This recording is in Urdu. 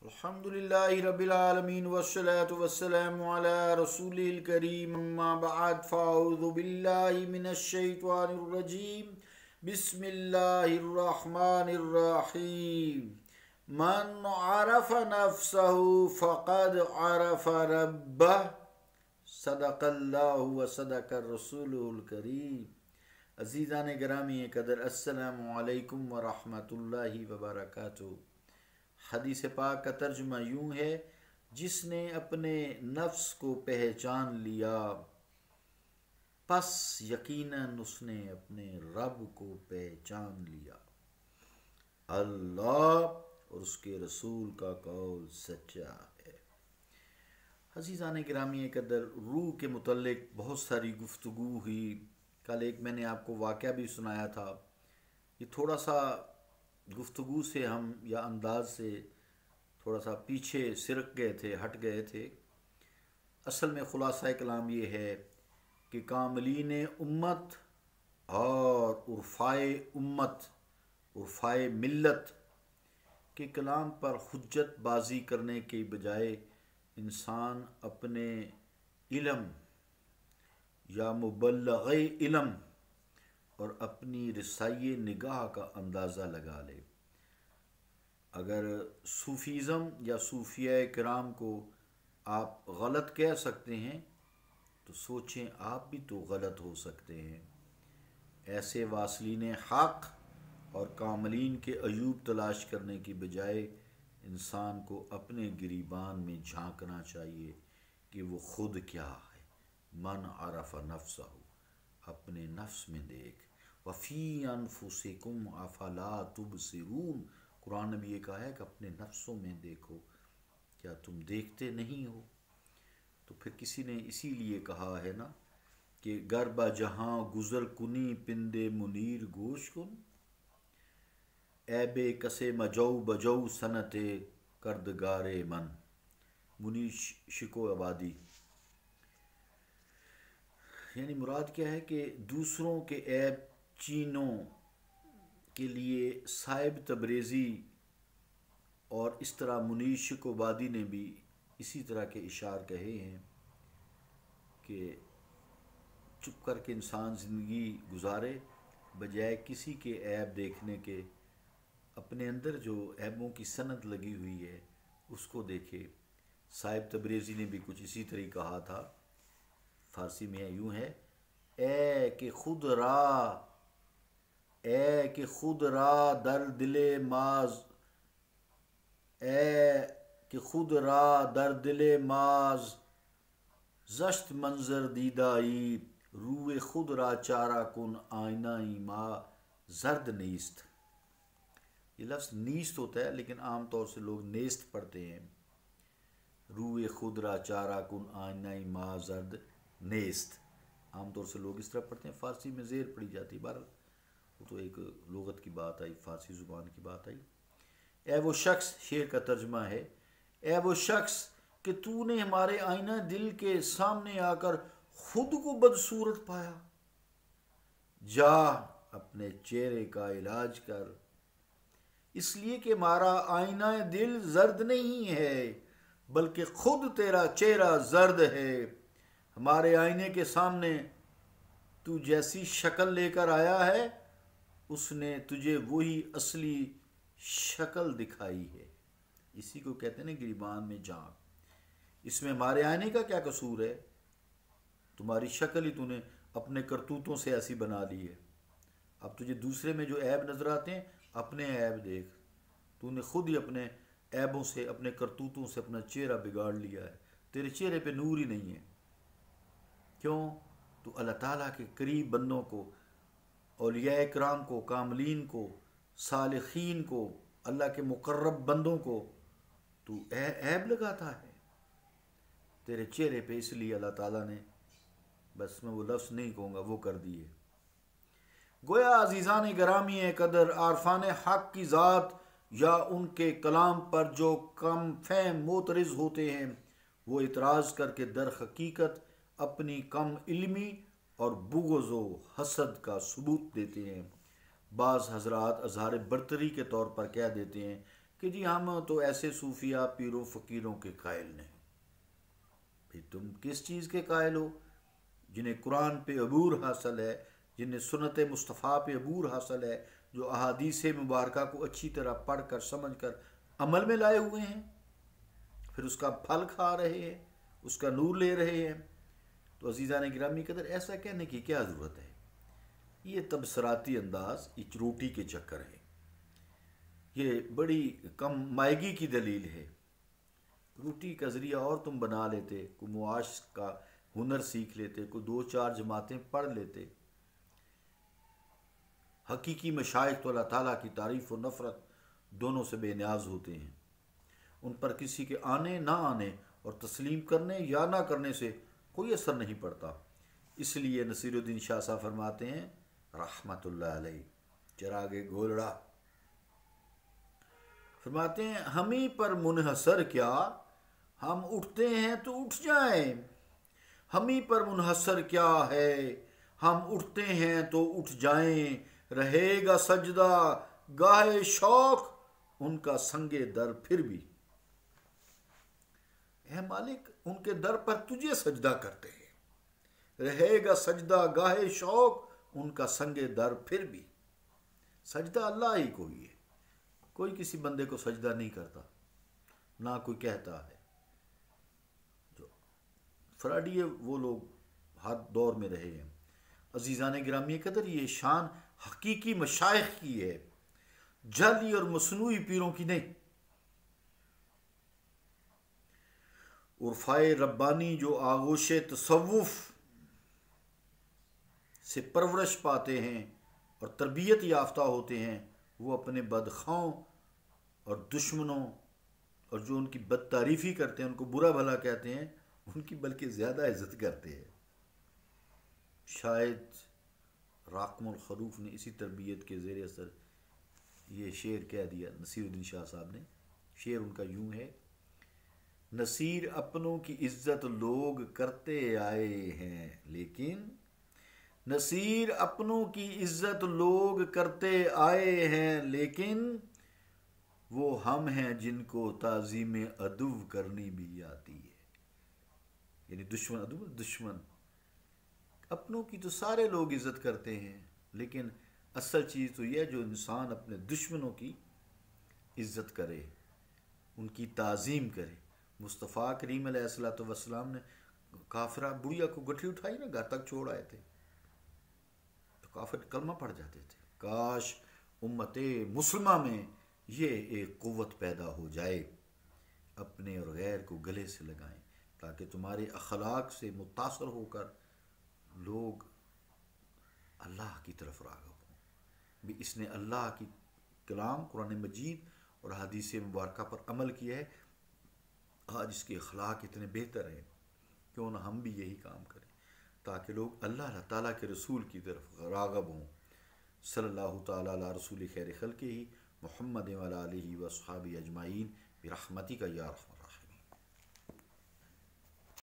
الحمدللہ رب العالمین والصلاة والسلام علی رسول الکریم اما بعد فاعوذ باللہ من الشیطان الرجیم بسم اللہ الرحمن الرحیم من عرف نفسہ فقد عرف ربہ صدق اللہ و صدق الرسول الکریم۔ عزیزان گرامی قدر، السلام علیکم ورحمۃ اللہ وبرکاتہ۔ حدیث پاک کا ترجمہ یوں ہے: جس نے اپنے نفس کو پہچان لیا پس یقیناً اس نے اپنے رب کو پہچان لیا۔ اللہ اور اس کے رسول کا قول سچا ہے۔ عزیزان گرامی قدر، روح کے متعلق بہت ساری گفتگو ہوئی۔ کل ایک میں نے آپ کو واقعہ بھی سنایا تھا۔ یہ تھوڑا سا گفتگو سے ہم یا انداز سے تھوڑا سا پیچھے سرک گئے تھے، ہٹ گئے تھے۔ اصل میں خلاصہ کلام یہ ہے کہ کاملین امت اور عرفائے ملت کے کلام پر حجت بازی کرنے کے بجائے انسان اپنے علم یا مبلغ علم اور اپنی رسائی نگاہ کا اندازہ لگا لے۔ اگر صوفیزم یا صوفیہ کرام کو آپ غلط کہہ سکتے ہیں تو سوچیں آپ بھی تو غلط ہو سکتے ہیں۔ ایسے واصلین حق اور کاملین کے عیوب تلاش کرنے کی بجائے انسان کو اپنے گریبان میں جھانکنا چاہیے کہ وہ خود کیا ہے۔ من عرف نفسہ، اپنے نفس میں دیکھ۔ وفی انفسکم افلا تبصرون، قرآن نے بھی یہ کہا ہے کہ اپنے نفسوں میں دیکھو، کیا تم دیکھتے نہیں ہو؟ تو پھر کسی نے اسی لیے کہا ہے نا کہ گر با جہاں گزر کنی پندے منیر گوش کن، اے بے کسے مجو بجو سنت کردگار من، منیر شکو آبادی۔ یعنی مراد کیا ہے کہ دوسروں کے عیب چینوں کے لیے صاحب تبریزی اور اس طرح منیر شکو آبادی نے بھی اسی طرح کے اشعار کہے ہیں کہ چپ کر کے انسان زندگی گزارے، بجائے کسی کے عیب دیکھنے کے اپنے اندر جو عیبوں کی سند لگی ہوئی ہے اس کو دیکھے۔ صاحب تبریزی نے بھی کچھ اسی طرح کہا تھا، فارسی میں یوں ہے: اے کہ خود را در دل ماز زشت منظر دیدائی، روح خود را چارہ کن آئینہ ما زرد نیست۔ یہ لفظ نیست ہوتا ہے لیکن عام طور سے لوگ نیست پڑھتے ہیں۔ روح خود را چارہ کن آئینہ ما زرد نیست، عام طور سے لوگ اس طرح پڑھتے ہیں، فارسی میں زیر پڑھی جاتی ہے۔ بہرحال وہ تو ایک لغت کی بات آئی، فارسی زبان کی بات آئی۔ اے وہ شخص، شعر کا ترجمہ ہے، اے وہ شخص کہ تو نے ہمارے آئینہ دل کے سامنے آ کر خود کو بدصورت پایا، جا اپنے چہرے کا علاج کر، اس لیے کہ ہمارا آئینہ دل زرد نہیں ہے بلکہ خود تیرا چہرہ زرد ہے۔ ہمارے آئینے کے سامنے تو جیسی شکل لے کر آیا ہے اس نے تجھے وہی اصلی شکل دکھائی ہے۔ اسی کو کہتے ہیں گریبان میں جھانک۔ اس میں ہمارے آئینے کا کیا قصور ہے؟ تمہاری شکل ہی تو نے اپنے کرتوتوں سے ایسی بنا لی ہے۔ اب تجھے دوسرے میں جو عیب نظر آتے ہیں، اپنے عیب دیکھ۔ تو نے خود ہی اپنے عیبوں سے، اپنے کرتوتوں سے اپنا چہرہ بگاڑ لیا ہے۔ تیرے چہرے پہ نور ہی نہیں ہے۔ کیوں؟ تو اللہ تعالیٰ کے قریب بندوں کو، اولیاء کرام کو، کاملین کو، صالحین کو، اللہ کے مقرب بندوں کو تو عیب لگاتا ہے تیرے چہرے پہ۔ اس لیے اللہ تعالیٰ نے، بس میں وہ لفظ نہیں کہوں گا، وہ کر دیے۔ گویا عزیزان گرامی قدر، عارفان حق کی ذات یا ان کے کلام پر جو کم فہم معترض ہوتے ہیں وہ اعتراض کر کے در حقیقت اپنی کم علمی اور بغض و حسد کا ثبوت دیتے ہیں۔ بعض حضرات اظہار برتری کے طور پر کہہ دیتے ہیں کہ جی ہم تو ایسے صوفیہ پیروں فقیروں کے قائل نہیں. پھر تم کس چیز کے قائل ہو؟ جنہیں قرآن پہ عبور حاصل ہے، جنہیں سنت مصطفیٰ پہ عبور حاصل ہے، جو احادیث مبارکہ کو اچھی طرح پڑھ کر سمجھ کر عمل میں لائے ہوئے ہیں، پھر اس کا پھل کھا رہے ہیں، اس کا نور لے رہے ہیں. تو عزیزان گرامی قدر ایسا کہنے کی کیا ضرورت ہے؟ یہ تبصراتی انداز ایک روٹی کے چکر ہے. یہ بڑی کم مائگی کی دلیل ہے. روٹی کا ذریعہ اور تم بنا لیتے، کوئی معاش کا ہنر سیکھ لیتے، کوئی 2-4 جماعتیں پڑھ لیتے. حقیقی مشائخ تو اللہ تعالیٰ کی تعریف و نفرت دونوں سے بے نیاز ہوتے ہیں. ان پر کسی کے آنے نہ آنے اور تسلیم کرنے یا نہ کرنے سے کوئی اثر نہیں پڑتا. اس لیے نصیر الدین شاہ صاحب فرماتے ہیں رحمت اللہ علیہ، چراغ گولڑا، فرماتے ہیں ہمیں پر منحصر کیا، ہم اٹھتے ہیں تو اٹھ جائیں. ہمیں پر منحصر کیا ہے، ہم اٹھتے ہیں تو اٹھ جائیں. رہے گا سجدہ گاہے شوق، ان کا سنگ در پھر بھی. اے مالک، ان کے در پر تجھے سجدہ کرتے ہیں. رہے گا سجدہ گاہے شوق، ان کا سنگ در پھر بھی. سجدہ اللہ ہی کو ہی ہے، کوئی کسی بندے کو سجدہ نہیں کرتا، نہ کوئی کہتا ہے. جو فراڈیے وہ لوگ ہر دور میں رہے ہیں. عزیزان گرامی قدر یہ شان حقیقی مشائخ کی ہے، جعلی اور مصنوعی پیروں کی نہیں. عرفائے ربانی جو آغوش تصوف سے پرورش پاتے ہیں اور تربیت یافتہ ہوتے ہیں، وہ اپنے بدخواہوں اور دشمنوں اور جو ان کی بد تعریفی کرتے ہیں، ان کو برا بھلا کہتے ہیں، ان کی بلکہ زیادہ عزت کرتے ہیں. شاید راقم الخروف نے اسی تربیت کے زیر اثر یہ شعر کہہ دیا نصیر الدین شاہ صاحب نے. شعر ان کا یوں ہے: نصیر اپنوں کی عزت لوگ کرتے آئے ہیں لیکن، نصیر اپنوں کی عزت لوگ کرتے آئے ہیں لیکن، وہ ہم ہیں جن کو تعظیم عدو کرنی بھی آتی ہے. یعنی دشمن، عدو دشمن. اپنوں کی تو سارے لوگ عزت کرتے ہیں، لیکن اصل چیز تو یہ ہے جو انسان اپنے دشمنوں کی عزت کرے، ان کی تعظیم کرے. مصطفیٰ کریم علیہ الصلوۃ والسلام نے کافرہ بڑھیا کو گٹھی اٹھائی نا، گھر تک چھوڑ آئے تھے تو کافر کلمہ پڑھ جاتے تھے. کاش امت مسلمہ میں یہ ایک قوت پیدا ہو جائے، اپنے اور غیر کو گلے سے لگائیں تاکہ تمہارے اخلاق سے متاثر ہو کر لوگ اللہ کی طرف راغب ہوں. بھی اس نے اللہ کی کلام قرآن مجید اور حدیث مبارکہ پر عمل کیا ہے، آج اس کے اخلاق اتنے بہتر ہیں، کیوں نہ ہم بھی یہی کام کریں تاکہ لوگ اللہ تعالیٰ کے رسول کی طرف راغب ہوں. صلی اللہ تعالیٰ علی رسول خیر خلقہ محمد وعلی آلہ و اصحابہ اجمعین برحمتک یا ارحم